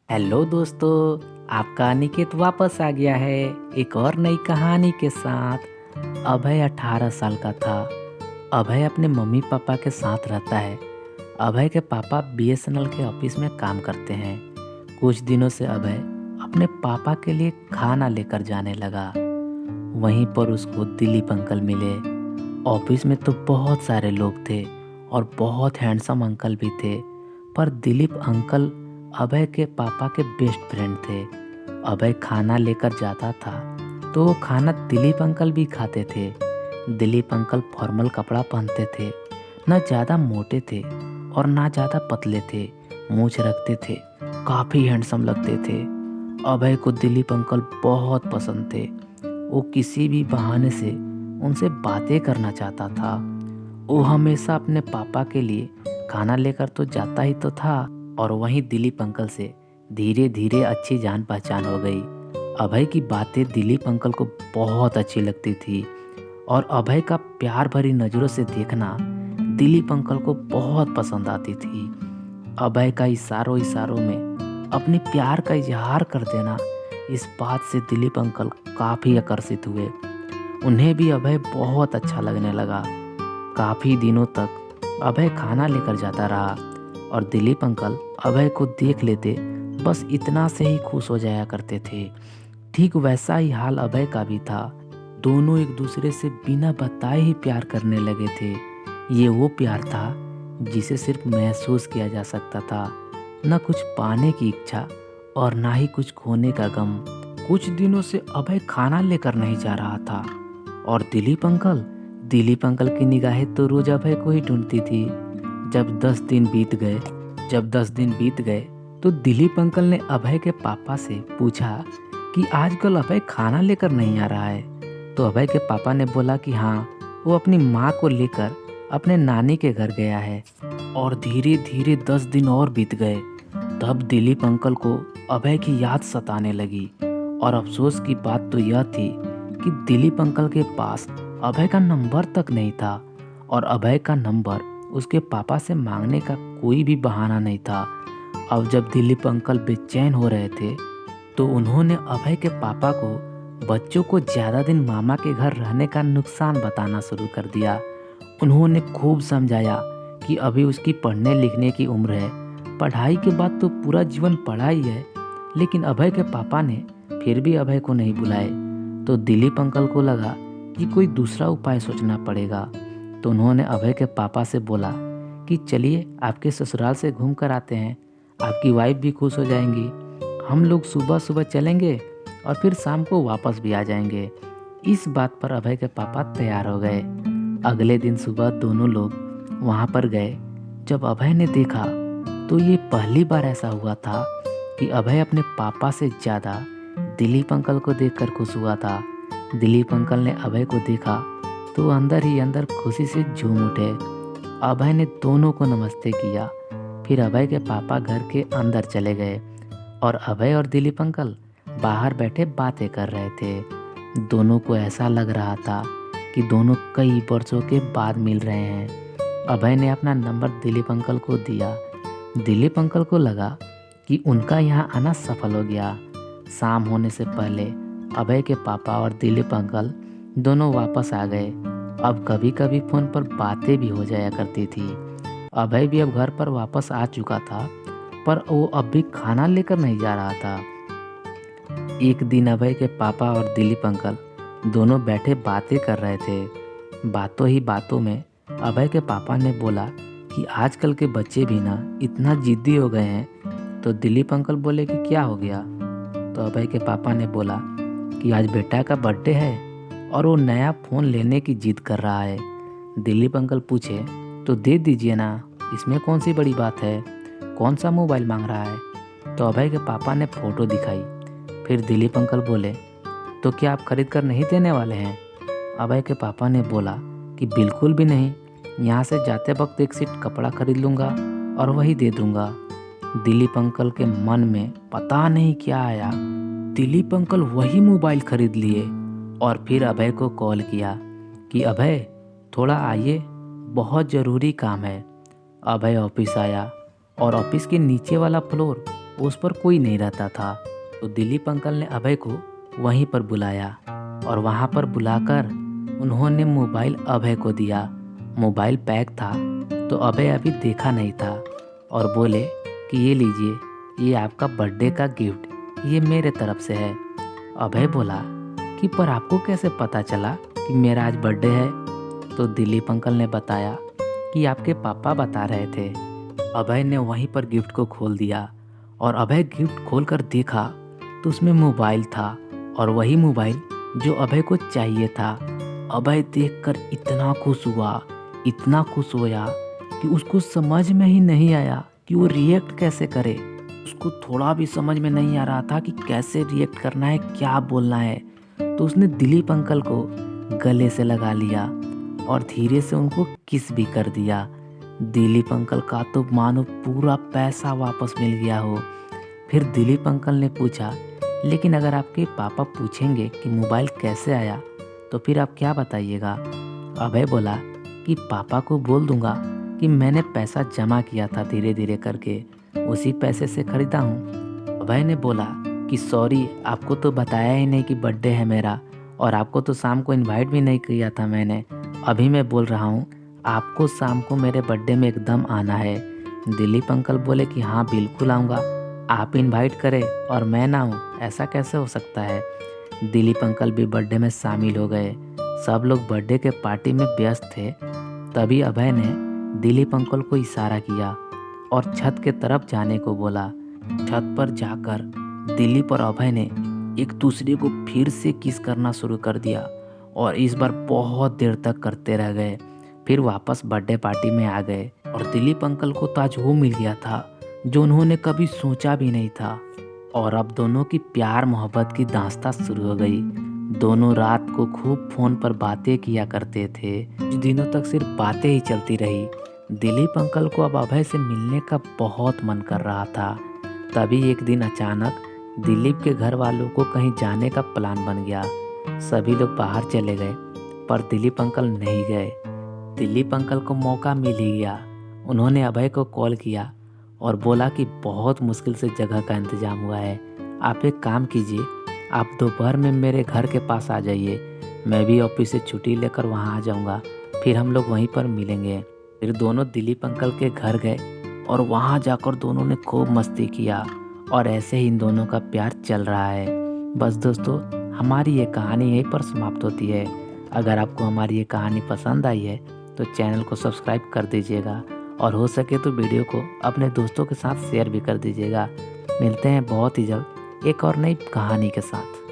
Hello दोस्तों, आपका अनिकेत वापस आ गया है एक और नई कहानी के साथ। अभय 18 साल का था। अभय अपने मम्मी पापा के साथ रहता है। अभय के पापा बीएसएनएल के ऑफिस में काम करते हैं। कुछ दिनों से अभय अपने पापा के लिए खाना लेकर जाने लगा। वहीं पर उसको दिलीप अंकल मिले। ऑफिस में तो बहुत सारे लोग थे और बहुत हैंडसम अंकल भी थे, पर दिलीप अंकल अभय के पापा के बेस्ट फ्रेंड थे। अभय खाना लेकर जाता था तो वो खाना दिलीप अंकल भी खाते थे। दिलीप अंकल फॉर्मल कपड़ा पहनते थे, न ज़्यादा मोटे थे और ना ज़्यादा पतले थे, मूंछ रखते थे, काफ़ी हैंडसम लगते थे। अभय को दिलीप अंकल बहुत पसंद थे। वो किसी भी बहाने से उनसे बातें करना चाहता था। वो हमेशा अपने पापा के लिए खाना लेकर तो जाता ही तो था, और वहीं दिलीप अंकल से धीरे धीरे अच्छी जान पहचान हो गई। अभय की बातें दिलीप अंकल को बहुत अच्छी लगती थी और अभय का प्यार भरी नज़रों से देखना दिलीप अंकल को बहुत पसंद आती थी। अभय का इशारों इशारों में अपने प्यार का इजहार कर देना, इस बात से दिलीप अंकल काफ़ी आकर्षित हुए। उन्हें भी अभय बहुत अच्छा लगने लगा। काफ़ी दिनों तक अभय खाना लेकर जाता रहा और दिलीप अंकल अभय को देख लेते, बस इतना से ही खुश हो जाया करते थे। ठीक वैसा ही हाल अभय का भी था। दोनों एक दूसरे से बिना बताए ही प्यार करने लगे थे। ये वो प्यार था जिसे सिर्फ महसूस किया जा सकता था, न कुछ पाने की इच्छा और ना ही कुछ खोने का गम। कुछ दिनों से अभय खाना लेकर नहीं जा रहा था और दिलीप अंकल की निगाहें तो रोज अभय को ही ढूंढती थी। जब 10 दिन बीत गए तो दिलीप अंकल ने अभय के पापा से पूछा कि आजकल अभय खाना लेकर नहीं आ रहा है। तो अभय के पापा ने बोला कि हाँ, वो अपनी माँ को लेकर अपने नानी के घर गया है। और धीरे धीरे 10 दिन और बीत गए। तब दिलीप अंकल को अभय की याद सताने लगी, और अफसोस की बात तो यह थी कि दिलीप अंकल के पास अभय का नंबर तक नहीं था और अभय का नंबर उसके पापा से मांगने का कोई भी बहाना नहीं था। अब जब दिलीप अंकल बेचैन हो रहे थे तो उन्होंने अभय के पापा को बच्चों को ज़्यादा दिन मामा के घर रहने का नुकसान बताना शुरू कर दिया। उन्होंने खूब समझाया कि अभी उसकी पढ़ने लिखने की उम्र है, पढ़ाई के बाद तो पूरा जीवन पढ़ाई है। लेकिन अभय के पापा ने फिर भी अभय को नहीं बुलाए। तो दिलीप अंकल को लगा कि कोई दूसरा उपाय सोचना पड़ेगा। तो उन्होंने अभय के पापा से बोला कि चलिए आपके ससुराल से घूम कर आते हैं, आपकी वाइफ भी खुश हो जाएंगी। हम लोग सुबह सुबह चलेंगे और फिर शाम को वापस भी आ जाएंगे। इस बात पर अभय के पापा तैयार हो गए। अगले दिन सुबह दोनों लोग वहाँ पर गए। जब अभय ने देखा तो ये पहली बार ऐसा हुआ था कि अभय अपने पापा से ज़्यादा दिलीप अंकल को देखकर खुश हुआ था। दिलीप अंकल ने अभय को देखा तो अंदर ही अंदर खुशी से झूम उठे। अभय ने दोनों को नमस्ते किया। फिर अभय के पापा घर के अंदर चले गए और अभय और दिलीप अंकल बाहर बैठे बातें कर रहे थे। दोनों को ऐसा लग रहा था कि दोनों कई वर्षों के बाद मिल रहे हैं। अभय ने अपना नंबर दिलीप अंकल को दिया। दिलीप अंकल को लगा कि उनका यहाँ आना सफल हो गया। शाम होने से पहले अभय के पापा और दिलीप अंकल दोनों वापस आ गए। अब कभी कभी फ़ोन पर बातें भी हो जाया करती थी। अभय भी अब घर पर वापस आ चुका था, पर वो अब भी खाना लेकर नहीं जा रहा था। एक दिन अभय के पापा और दिलीप अंकल दोनों बैठे बातें कर रहे थे। बातों ही बातों में अभय के पापा ने बोला कि आजकल के बच्चे भी ना इतना जिद्दी हो गए हैं। तो दिलीप अंकल बोले कि क्या हो गया। तो अभय के पापा ने बोला कि आज बेटा का बर्थडे है और वो नया फ़ोन लेने की जिद कर रहा है। दिलीप अंकल पूछे तो दे दीजिए ना, इसमें कौन सी बड़ी बात है, कौन सा मोबाइल मांग रहा है। तो अभय के पापा ने फ़ोटो दिखाई। फिर दिलीप अंकल बोले तो क्या आप खरीद कर नहीं देने वाले हैं। अभय के पापा ने बोला कि बिल्कुल भी नहीं, यहाँ से जाते वक्त एक सेट कपड़ा खरीद लूँगा और वही दे दूँगा। दिलीप अंकल के मन में पता नहीं क्या आया। दिलीप अंकल वही मोबाइल खरीद लिए और फिर अभय को कॉल किया कि अभय थोड़ा आइए, बहुत ज़रूरी काम है। अभय ऑफिस आया और ऑफिस के नीचे वाला फ्लोर उस पर कोई नहीं रहता था। तो दिलीप अंकल ने अभय को वहीं पर बुलाया और वहाँ पर बुलाकर उन्होंने मोबाइल अभय को दिया। मोबाइल पैक था तो अभय अभी देखा नहीं था और बोले कि ये लीजिए, ये आपका बर्थडे का गिफ्ट, ये मेरे तरफ से है। अभय बोला कि पर आपको कैसे पता चला कि मेरा आज बर्थडे है? तो दिलीप अंकल ने बताया कि आपके पापा बता रहे थे। अभय ने वहीं पर गिफ्ट को खोल दिया और अभय गिफ्ट खोलकर देखा तो उसमें मोबाइल था और वही मोबाइल जो अभय को चाहिए था। अभय देखकर इतना खुश हुआ, इतना खुश होया कि उसको समझ में ही नहीं आया कि वो रिएक्ट कैसे करे। उसको थोड़ा भी समझ में नहीं आ रहा था कि कैसे रिएक्ट करना है, क्या बोलना है। तो उसने दिलीप अंकल को गले से लगा लिया और धीरे से उनको किस भी कर दिया। दिलीप अंकल का तो मानो पूरा पैसा वापस मिल गया हो। फिर दिलीप अंकल ने पूछा, लेकिन अगर आपके पापा पूछेंगे कि मोबाइल कैसे आया तो फिर आप क्या बताइएगा? अभय बोला कि पापा को बोल दूंगा कि मैंने पैसा जमा किया था धीरे धीरे करके, उसी पैसे से खरीदा हूँ। अभय ने बोला कि सॉरी, आपको तो बताया ही नहीं कि बर्थडे है मेरा, और आपको तो शाम को इनवाइट भी नहीं किया था मैंने। अभी मैं बोल रहा हूँ, आपको शाम को मेरे बर्थडे में एकदम आना है। दिलीप अंकल बोले कि हाँ बिल्कुल आऊँगा, आप इनवाइट करें और मैं ना आऊँ, ऐसा कैसे हो सकता है? दिलीप अंकल भी बर्थडे में शामिल हो गए। सब लोग बर्थडे के पार्टी में व्यस्त थे। तभी अभय ने दिलीप अंकल को इशारा किया और छत के तरफ जाने को बोला। छत पर जाकर दिलीप और अभय ने एक दूसरे को फिर से किस करना शुरू कर दिया और इस बार बहुत देर तक करते रह गए। फिर वापस बर्थडे पार्टी में आ गए और दिलीप अंकल को तो आज वो मिल गया था जो उन्होंने कभी सोचा भी नहीं था। और अब दोनों की प्यार मोहब्बत की दास्तां शुरू हो गई। दोनों रात को खूब फोन पर बातें किया करते थे। कुछ दिनों तक सिर्फ बातें ही चलती रही। दिलीप अंकल को अब अभय से मिलने का बहुत मन कर रहा था। तभी एक दिन अचानक दिलीप के घर वालों को कहीं जाने का प्लान बन गया। सभी लोग बाहर चले गए पर दिलीप अंकल नहीं गए। दिलीप अंकल को मौका मिल ही गया। उन्होंने अभय को कॉल किया और बोला कि बहुत मुश्किल से जगह का इंतजाम हुआ है, आप एक काम कीजिए, आप दोपहर में मेरे घर के पास आ जाइए, मैं भी ऑफिस से छुट्टी लेकर वहाँ आ जाऊँगा, फिर हम लोग वहीं पर मिलेंगे। फिर दोनों दिलीप अंकल के घर गए और वहाँ जाकर दोनों ने खूब मस्ती किया और ऐसे ही इन दोनों का प्यार चल रहा है। बस दोस्तों, हमारी ये कहानी यहीं पर समाप्त होती है। अगर आपको हमारी ये कहानी पसंद आई है तो चैनल को सब्सक्राइब कर दीजिएगा और हो सके तो वीडियो को अपने दोस्तों के साथ शेयर भी कर दीजिएगा। मिलते हैं बहुत ही जल्द एक और नई कहानी के साथ।